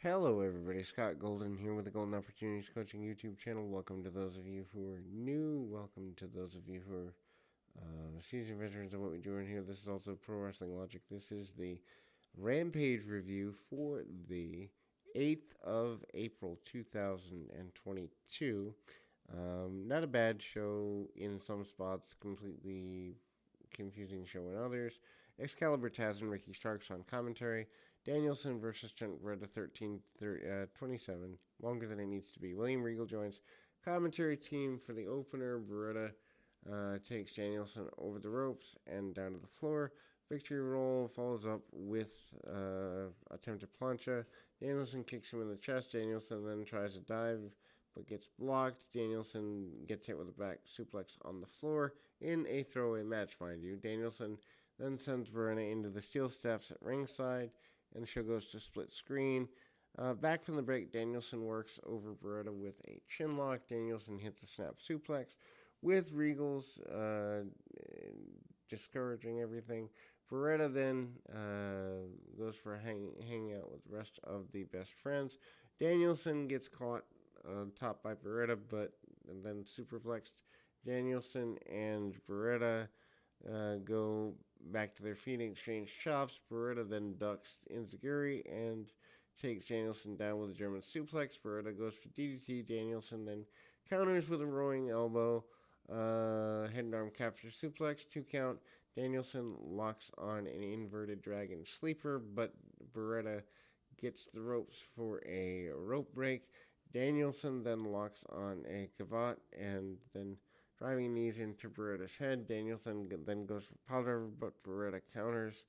Hello, everybody. Scott Golden here with the Golden Opportunities Coaching YouTube channel. Welcome to those of you who are new. Welcome to those of you who are seasoned veterans of what we do in here. This is also Pro Wrestling Logic. This is the Rampage review for the 8th of April 2022. Not a bad show in some spots, completely confusing show in others. Excalibur, Taz, and Ricky Starks on commentary. Danielson versus Trent Beretta 27, longer than it needs to be. William Regal joins commentary team for the opener. Beretta takes Danielson over the ropes and down to the floor. Victory roll follows up with attempted plancha. Danielson kicks him in the chest. Danielson then tries to dive but gets blocked. Danielson gets hit with a back suplex on the floor in a throwaway match, mind you. Danielson then sends Beretta into the steel steps at ringside, and the show goes to split screen. Back from the break, Danielson works over Beretta with a chinlock. Danielson hits a snap suplex with Regal's discouraging everything. Beretta then goes for a hang out with the rest of the best friends. Danielson gets caught top by Beretta, but and then superplexed. Danielson and Beretta go back to their feet and exchange chops. Beretta then ducks Enziguri and takes Danielson down with a German suplex. Beretta goes for DDT. Danielson then counters with a rowing elbow. Head and arm capture suplex, 2 count. Danielson locks on an inverted dragon sleeper, but Beretta gets the ropes for a rope break. Danielson then locks on a cavat and then driving knees into Beretta's head. Danielson then goes for powder, but Beretta counters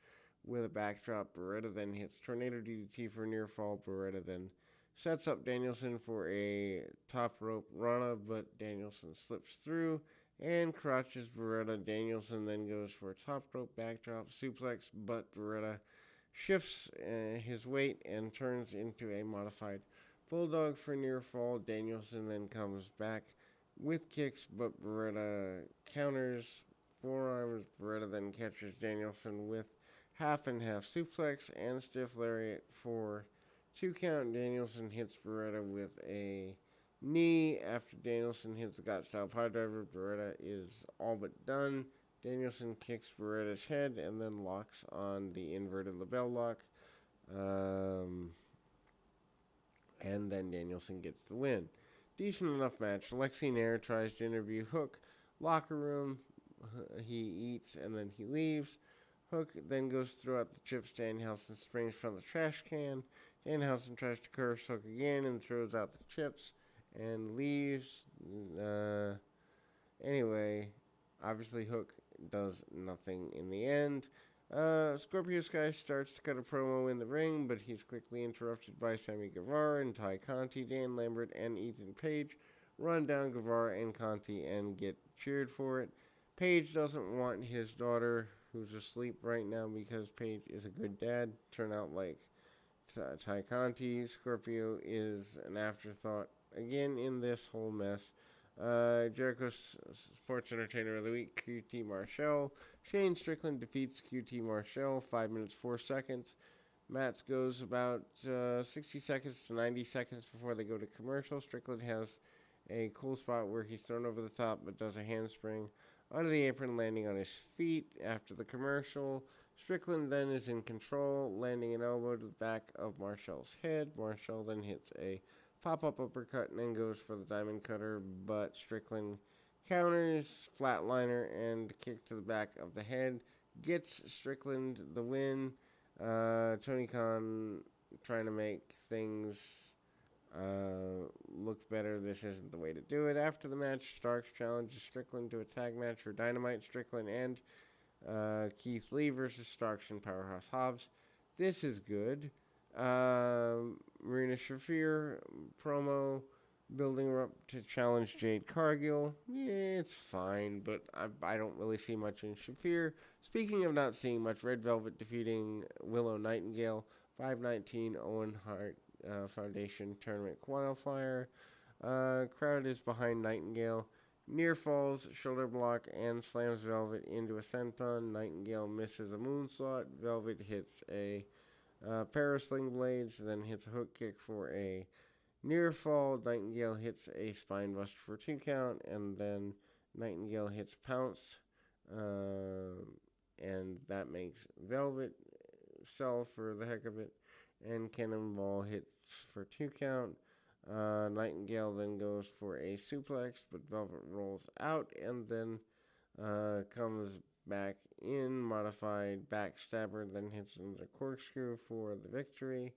with a backdrop. Beretta then hits Tornado DDT for near fall. Beretta then sets up Danielson for a top rope Rana, but Danielson slips through and crotches Beretta. Danielson then goes for a top rope backdrop suplex, but Beretta shifts his weight and turns into a modified bulldog for near fall. Danielson then comes back with kicks, but Beretta counters forearms. Beretta then catches Danielson with half and half suplex and stiff lariat for 2 count. Danielson hits Beretta with a knee. After Danielson hits the God style pile driver, Beretta is all but done. Danielson kicks Beretta's head and then locks on the inverted label lock. And then Danielson gets the win. Decent enough match. Lexi Nair tries to interview Hook. Locker room. He eats and then he leaves. Hook then goes throughout the chips. Danhausen springs from the trash can. Danhausen tries to curse Hook again and throws out the chips and leaves. Anyway, obviously Hook does nothing in the end. Scorpio Sky starts to cut a promo in the ring, but he's quickly interrupted by Sammy Guevara and Ty Conti. Dan Lambert and Ethan Page run down Guevara and Conti and get cheered for it. Page doesn't want his daughter, who's asleep right now because Page is a good dad, turn out like Ty Conti. Scorpio is an afterthought again in this whole mess. Jericho's Sports Entertainer of the Week, QT Marshall. Shane Strickland defeats QT Marshall, 5 minutes 4 seconds. Match goes about 60 seconds to 90 seconds before they go to commercial. Strickland has a cool spot where he's thrown over the top but does a handspring onto the apron, landing on his feet after the commercial. Strickland then is in control, landing an elbow to the back of Marshall's head. Marshall then hits a pop-up uppercut and then goes for the diamond cutter, but Strickland counters, flatliner, and kick to the back of the head. Gets Strickland the win. Tony Khan trying to make things look better. This isn't the way to do it. After the match, Starks challenges Strickland to a tag match for Dynamite. Strickland and Keith Lee versus Starks and Powerhouse Hobbs. This is good. Marina Shafir promo building her up to challenge Jade Cargill. Yeah, it's fine, but I don't really see much in Shafir. Speaking of not seeing much, Red Velvet defeating Willow Nightingale. 519 Owen Hart Foundation Tournament Qualifier. Crowd is behind Nightingale. Near falls, shoulder block, and slams Velvet into a senton. Nightingale misses a moonsault. Velvet hits a Pair of sling blades, then hits a hook kick for a near fall. Nightingale hits a spine buster for 2 count, and then Nightingale hits pounce, and that makes Velvet sell for the heck of it, and Cannonball hits for 2 count. Nightingale then goes for a suplex, but Velvet rolls out and then comes back in, modified backstabber, then hits another corkscrew for the victory.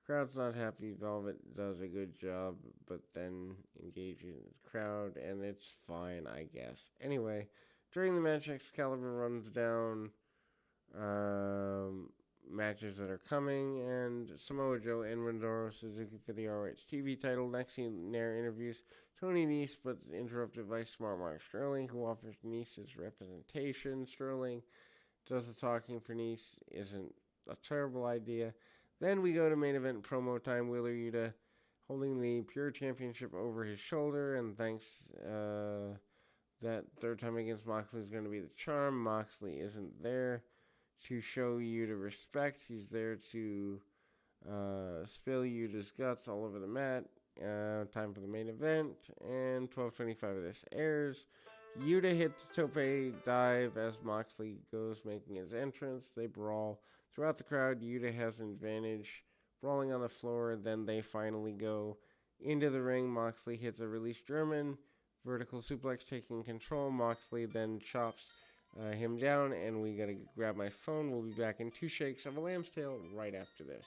Crowd's not happy. Velvet does a good job, but then engages the crowd, and it's fine, I guess. Anyway, during the match, Excalibur runs down matches that are coming, and Samoa Joe and Minoru Suzuki for the ROH TV title. Next, Nair interviews Tony Nese, but interrupted by Smart Mark Sterling, who offers Nese's representation. Sterling does the talking for Nese, isn't a terrible idea. Then we go to main event promo time. Wheeler Yuta holding the Pure Championship over his shoulder, and thanks that third time against Moxley is going to be the charm. Moxley isn't there to show Yuta respect. He's there to spill Yuta's guts all over the mat. Time for the main event, and 12:25 of this airs. Yuta hits tope dive as Moxley goes making his entrance. They brawl throughout the crowd. Yuta has an advantage, brawling on the floor. Then they finally go into the ring. Moxley hits a release German vertical suplex, taking control. Moxley then chops him down, and we gotta grab my phone. We'll be back in 2 shakes of a lamb's tail right after this.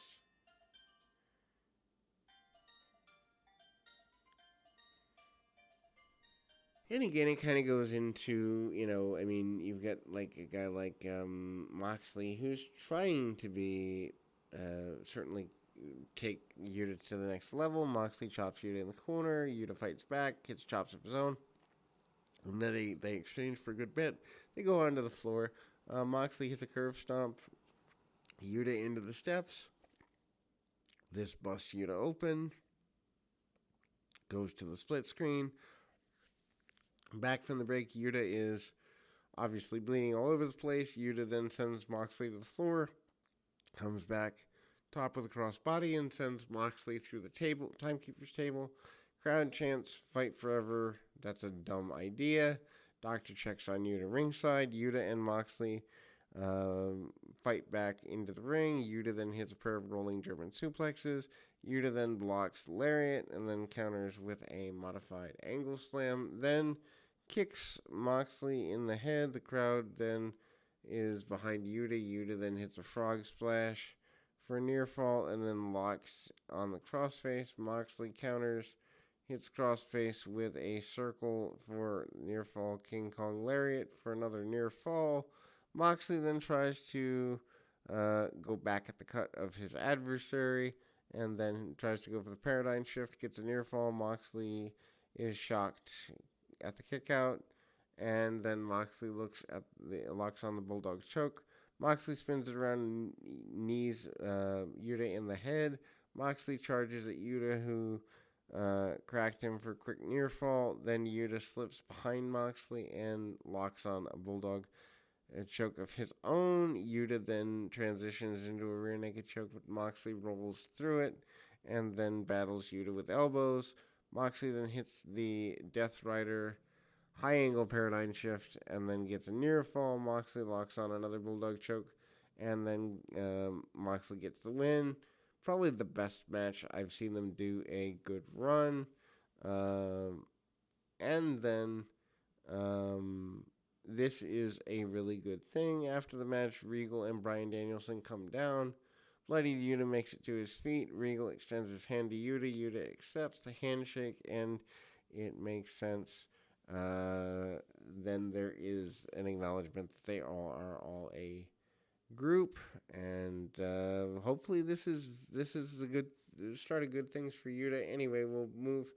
And again, it kind of goes into, you've got like a guy like Moxley who's trying to be, certainly take Yuta to the next level. Moxley chops Yuta in the corner. Yuta fights back, gets chops of his own. And then they exchange for a good bit. They go onto the floor. Moxley hits a curve stomp. Yuta into the steps. This busts Yuta open. Goes to the split screen. Back from the break, Yuta is obviously bleeding all over the place. Yuta then sends Moxley to the floor. Comes back top with a crossbody and sends Moxley through the table, timekeeper's table. Crowd chants, fight forever. That's a dumb idea. Doctor checks on Yuta ringside. Yuta and Moxley fight back into the ring. Yuta then hits a pair of rolling German suplexes. Yuta then blocks lariat and then counters with a modified angle slam. Then kicks Moxley in the head. The crowd then is behind Yuta. Yuta then hits a frog splash for a near fall and then locks on the crossface. Moxley counters, hits crossface with a circle for near fall King Kong lariat for another near fall. Moxley then tries to go back at the cut of his adversary and then tries to go for the paradigm shift, gets a near fall. Moxley is shocked at the kick out, and then Moxley locks on the Bulldog choke. Moxley spins it around and knees Yuta in the head. Moxley charges at Yuta, who cracked him for a quick near fall. Then Yuta slips behind Moxley and locks on a Bulldog choke of his own. Yuta then transitions into a rear naked choke, but Moxley rolls through it and then battles Yuta with elbows. Moxley then hits the Death Rider high angle paradigm shift and then gets a near fall. Moxley locks on another Bulldog choke, and then Moxley gets the win. Probably the best match I've seen them do a good run. And then this is a really good thing. After the match, Regal and Bryan Danielson come down. Bloody Yuta makes it to his feet. Regal extends his hand to Yuta. Yuta accepts the handshake, and it makes sense. Then there is an acknowledgement that they all are all a group, and hopefully this is a good start of good things for Yuta. Anyway, we'll move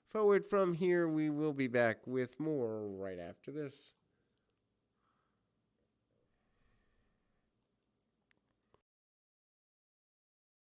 forward from here. We will be back with more right after this.